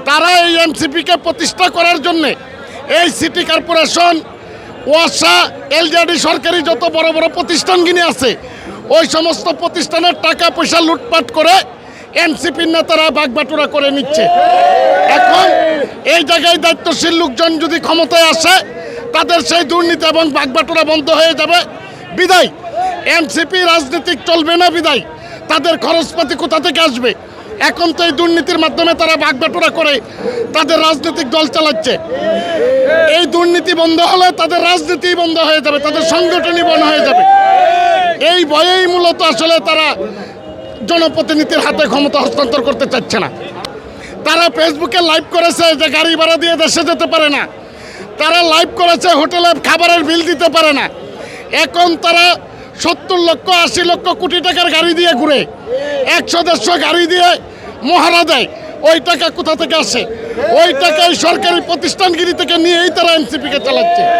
তারা এই এনসিপিকে প্রতিষ্ঠা করার জন্যে এই সিটি কর্পোরেশন, ওয়াসা, এলজেডি সরকারি যত বড় বড় প্রতিষ্ঠানগুলি আছে ওই সমস্ত প্রতিষ্ঠানের টাকা পয়সা লুটপাট করে এনসিপির নেতারা বাগবাটুরা করে নিচ্ছে। এখন এই জায়গায় দায়িত্বশীল লোকজন যদি ক্ষমতায় আসে তাদের সেই দুর্নীতি এবং বাগবাটুরা বন্ধ হয়ে যাবে। বিদায় এনসিপি রাজনীতিক চলবে না, বিদায় তাদের খরচপাতি কোথা থেকে আসবে? এখন তো এই দুর্নীতির মাধ্যমে তারা বাগবাটুরা করে তাদের রাজনৈতিক দল চালাচ্ছে। এই দুর্নীতি বন্ধ হলে তাদের রাজনীতি বন্ধ হয়ে যাবে, তাদের সংগঠনই বন্ধ হয়ে যাবে। এই ভয়েই মূলত আসলে তারা জনপ্রতিনিধির হাতে ক্ষমতা হস্তান্তর করতে চাচ্ছে না। তারা ফেসবুকে লাইভ করেছে যে গাড়ি ভাড়া দিয়ে দেশে যেতে পারে না, তারা লাইভ করেছে হোটেলে খাবারের বিল দিতে পারে না। এখন তারা 70 লক্ষ 80 লক্ষ কোটি টাকার গাড়ি দিয়ে ঘুরে, 100-150 গাড়ি দিয়ে মহারা দেয়। ওই টাকা কোথা থেকে আসে? ওই টাকা এই সরকারি প্রতিষ্ঠানগিরি থেকে নিয়েই তারা এনসিপিকে চালাচ্ছে।